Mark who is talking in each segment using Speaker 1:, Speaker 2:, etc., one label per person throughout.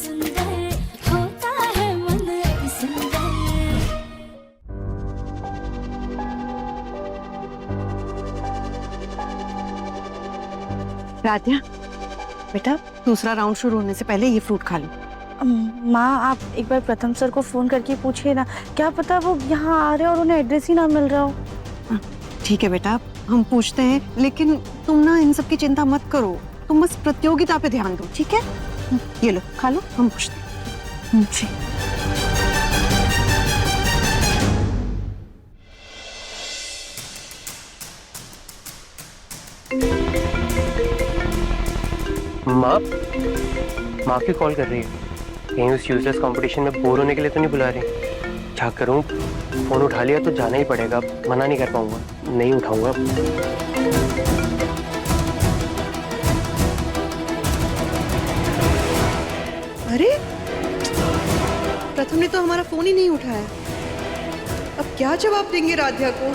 Speaker 1: सुंदर होता है मन सुंदर।
Speaker 2: राध्या बेटा, दूसरा राउंड शुरू होने से पहले ये फ्रूट खा लो।
Speaker 3: माँ, आप एक बार प्रथम सर को फोन करके पूछिए ना, क्या पता वो यहाँ आ रहे और उन्हें एड्रेस ही ना मिल रहा हो।
Speaker 2: ठीक है बेटा, हम पूछते हैं, लेकिन तुम ना इन सब की चिंता मत करो, तुम बस प्रतियोगिता पे ध्यान दो, ठीक है? ये लो खा लो, हम पूछते हैं। जी।
Speaker 4: माँ की कॉल कर रही है, कहीं उस यूजलेस कंपटीशन में बोर होने के लिए तो नहीं बुला रही। क्या करूँ, फोन उठा लिया तो जाना ही पड़ेगा, मना नहीं कर पाऊंगा, नहीं उठाऊंगा।
Speaker 2: अरे प्रथम ने तो हमारा फोन ही नहीं उठाया, अब क्या जवाब देंगे राध्या को?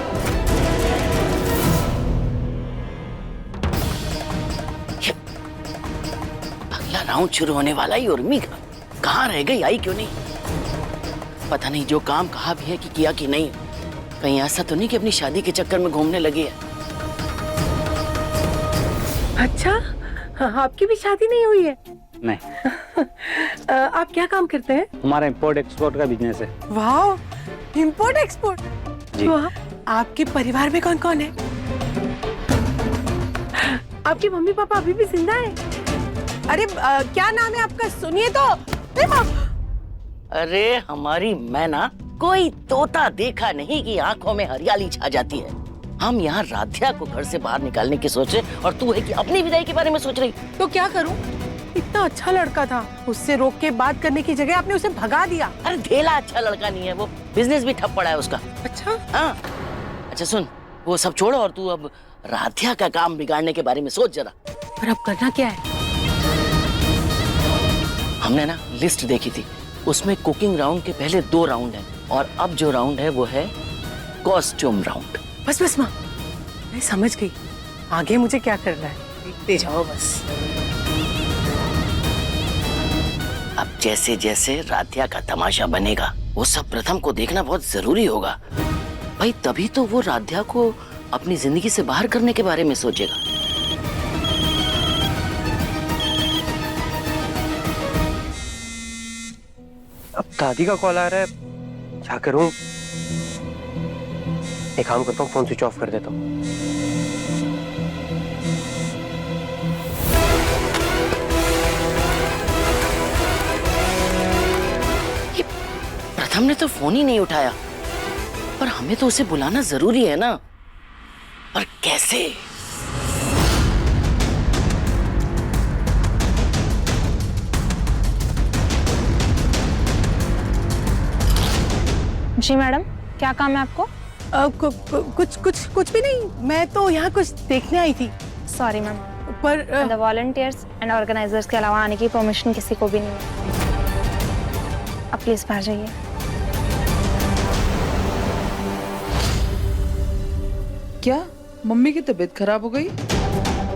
Speaker 5: अगला राउंड शुरू होने वाला ही, उर्मी का कहाँ रह गई, आई क्यों नहीं? पता नहीं जो काम कहा भी है कि किया कि नहीं। कहीं ऐसा तो नहीं कि अपनी शादी के चक्कर में घूमने लगी है।
Speaker 6: अच्छा, आपकी भी शादी नहीं हुई है?
Speaker 7: नहीं।
Speaker 6: आप क्या काम करते हैं?
Speaker 7: हमारा इंपोर्ट एक्सपोर्ट का बिजनेस है।
Speaker 6: वाह, इंपोर्ट एक्सपोर्ट।
Speaker 7: जी।
Speaker 6: वाह, आपके परिवार में कौन कौन है? आपके मम्मी पापा अभी भी जिंदा है? अरे क्या नाम है आपका, सुनिए तो।
Speaker 5: अरे हमारी मैना कोई तोता देखा नहीं कि आंखों में हरियाली छा जाती है। हम यहाँ राध्या को घर से बाहर निकालने की सोच रहे, और तू है कि अपनी विदाई के बारे में सोच रही।
Speaker 6: तो क्या करूं? इतना अच्छा लड़का था, उससे रोक के बात करने की जगह आपने उसे भगा दिया।
Speaker 5: अरे ढेला अच्छा लड़का नहीं है वो, बिजनेस भी ठप पड़ा है उसका।
Speaker 6: अच्छा?
Speaker 5: हाँ। अच्छा सुन, वो सब छोड़ो और तू अब राध्या का काम बिगाड़ने के बारे में सोच जरा।
Speaker 6: और अब करना क्या है?
Speaker 5: हमने ना लिस्ट देखी थी, उसमें कुकिंग राउंड के पहले 2 राउंड हैं, और अब जो राउंड है वो है कॉस्ट्यूम राउंड।
Speaker 6: बस माँ, मैं समझ गई, आगे मुझे क्या करना है, देखते जाओ बस।
Speaker 5: अब जैसे जैसे राध्या का तमाशा बनेगा, वो सब प्रथम को देखना बहुत जरूरी होगा भाई, तभी तो वो राध्या को अपनी जिंदगी से बाहर करने के बारे में सोचेगा।
Speaker 4: अब दादी का कॉल आ रहा है, क्या करूं? एक काम करता हूँ, फोन स्विच ऑफ कर देता हूँ।
Speaker 5: प्रथम ने तो फोन ही नहीं उठाया, पर हमें तो उसे बुलाना जरूरी है ना। पर कैसे?
Speaker 3: जी मैडम, क्या काम है आपको?
Speaker 6: कुछ भी नहीं, मैं तो यहाँ कुछ देखने आई थी।
Speaker 3: सॉरी मैम,
Speaker 6: पर
Speaker 3: द वॉलंटियर्स एंड ऑर्गेनाइजर्स के अलावा आने की परमिशन किसी को भी नहीं है। अब प्लीज बाहर जाइए।
Speaker 8: क्या मम्मी की तबीयत खराब हो गई?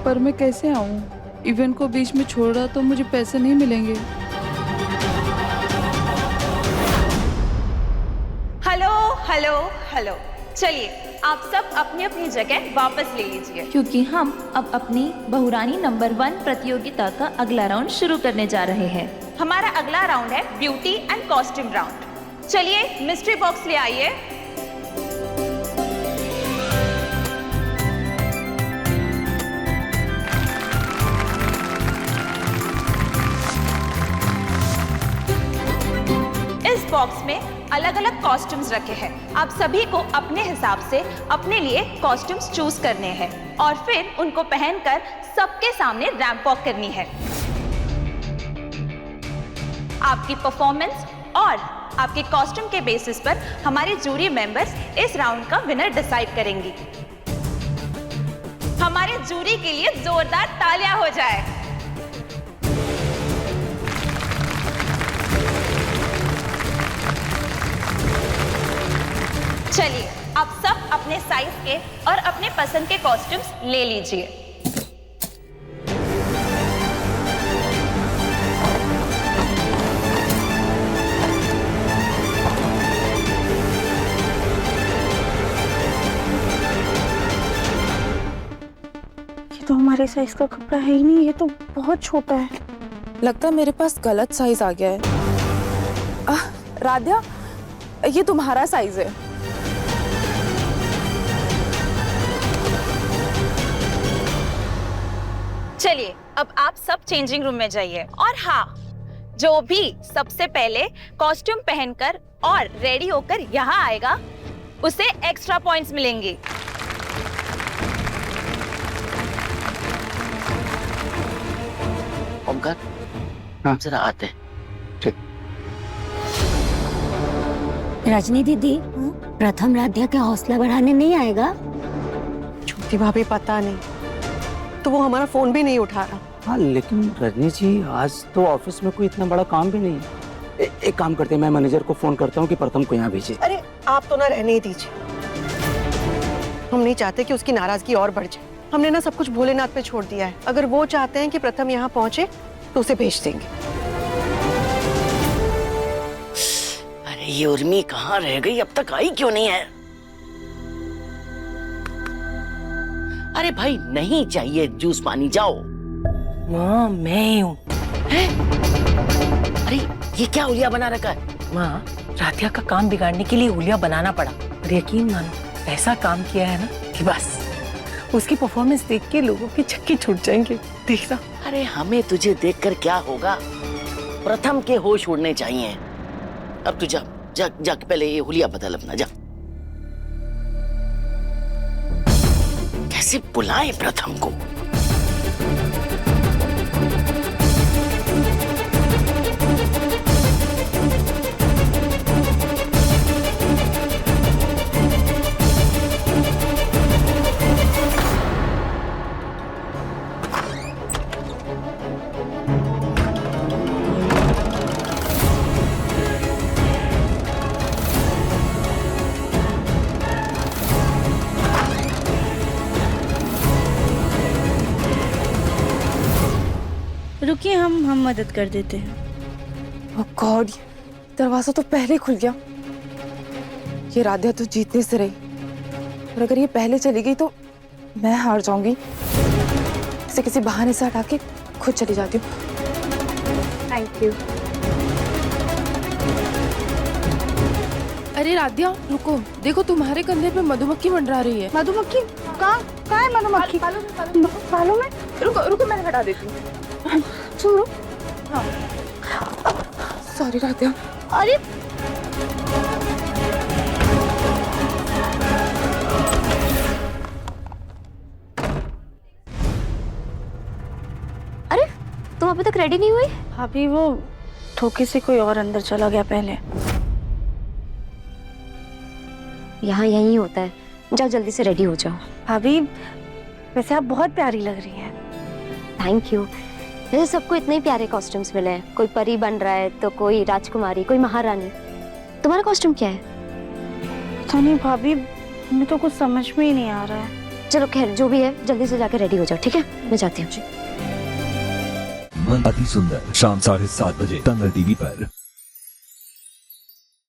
Speaker 8: पर मैं कैसे आऊं? इवेंट को बीच में छोड़ा तो मुझे पैसे नहीं मिलेंगे।
Speaker 9: हेलो हेलो हेलो, चलिए आप सब अपनी अपनी जगह वापस ले लीजिए, क्योंकि हम अब अपनी बहुरानी नंबर 1 प्रतियोगिता का अगला राउंड शुरू करने जा रहे हैं। हमारा अगला राउंड है ब्यूटी एंड कॉस्ट्यूम राउंड। चलिए मिस्ट्री बॉक्स ले आइए। इस बॉक्स में अलग अलग कॉस्ट्यूम्स रखे हैं। आप सभी को अपने हिसाब से अपने लिए कॉस्ट्यूम्स चूज करने हैं और फिर उनको पहनकर सबके सामने रैंप वॉक करनी है। आपकी परफॉर्मेंस और आपके कॉस्ट्यूम के बेसिस पर हमारे जूरी मेंबर्स इस राउंड का विनर डिसाइड करेंगी। हमारे जूरी के लिए जोरदार तालियां हो जाए। चलिए आप सब अपने साइज के और अपने पसंद के कॉस्ट्यूम्स ले लीजिए।
Speaker 3: मेरे साइज का कपड़ा है ही नहीं, ये तो बहुत छोटा है।
Speaker 6: लगता है मेरे पास गलत साइज आ गया है। राध्या, ये तुम्हारा साइज है।
Speaker 9: चलिए अब आप सब चेंजिंग रूम में जाइए। और हाँ, जो भी सबसे पहले कॉस्ट्यूम पहनकर और रेडी होकर यहाँ आएगा उसे एक्स्ट्रा पॉइंट्स मिलेंगे।
Speaker 5: ओमकार,
Speaker 7: हाँ।
Speaker 5: जरा आते हैं।
Speaker 1: रजनी दीदी, प्रथम राध्या का हौसला बढ़ाने नहीं आएगा?
Speaker 2: छोटी भाभी पता नहीं, तो वो हमारा फोन भी नहीं उठा रहा।
Speaker 7: हाँ लेकिन रजनी जी, आज तो ऑफिस में कोई इतना बड़ा काम भी नहीं है। एक काम करते हैं, मैं मैनेजर को फोन करता हूँ कि प्रथम को यहाँ भेजे।
Speaker 2: अरे आप तो ना रहने ही दीजिए, हम नहीं चाहते कि उसकी नाराजगी और बढ़ जाए। हमने ना सब कुछ भोलेनाथ पे छोड़ दिया है। अगर वो चाहते हैं कि प्रथम यहाँ पहुंचे तो उसे भेज देंगे।
Speaker 5: अरे ये उर्मी कहाँ रह गई, अब तक आई क्यों नहीं है? अरे भाई नहीं चाहिए जूस पानी, जाओ।
Speaker 6: माँ मैं ही हूँ।
Speaker 5: अरे ये क्या हुलिया बना रखा है?
Speaker 6: माँ, राध्या का काम बिगाड़ने के लिए हुलिया बनाना पड़ा, और यकीन मानो ऐसा काम किया है ना कि बस उसकी परफॉर्मेंस देख के लोगों के छक्के छूट जाएंगे। देखना।
Speaker 5: अरे हमें तुझे देखकर क्या होगा, प्रथम के होश उड़ने चाहिए। अब तू जा जा जा पहले ये हुलिया बदल अपना, जा। कैसे बुलाए प्रथम को?
Speaker 3: रुकिए, हम मदद कर देते हैं।
Speaker 6: ओह गॉड, दरवाजा तो पहले खुल गया। ये राध्या तो जीतने से रही, और अगर ये पहले चली गई तो मैं हार जाऊंगी। इसे किसी बहाने से हटा के खुद चली जाती हूँ।
Speaker 3: Thank you.
Speaker 6: अरे राध्या रुको, देखो तुम्हारे कंधे पे मधुमक्खी मंडरा रही है।
Speaker 3: मधुमक्खी? कहाँ है मधुमक्खी? बालों में?
Speaker 6: रुको रुको, मैं हटा देती हूँ।
Speaker 3: सुनो।
Speaker 6: हाँ। सॉरी राध्या।
Speaker 3: अरे
Speaker 1: तुम अभी तक रेडी नहीं हुई?
Speaker 3: अभी वो धोखे से कोई और अंदर चला गया पहले।
Speaker 1: यहाँ यही होता है, जाओ जल्दी से रेडी हो जाओ।
Speaker 3: भाभी, वैसे आप बहुत प्यारी लग रही हैं।
Speaker 1: Thank you. वैसे सबको इतने ही प्यारे कॉस्ट्यूम्स मिले हैं, कोई परी बन रहा है तो कोई राजकुमारी, कोई महारानी। तुम्हारा कॉस्ट्यूम क्या है?
Speaker 3: पता नहीं भाभी, हमें तो कुछ समझ में ही नहीं आ रहा है।
Speaker 1: चलो खैर जो भी है, जल्दी से जाकर रेडी हो जाओ, ठीक है? मैं जाती हूँ।
Speaker 10: अति सुंदर शाम 7:30 बजे तंगल टीवी पर।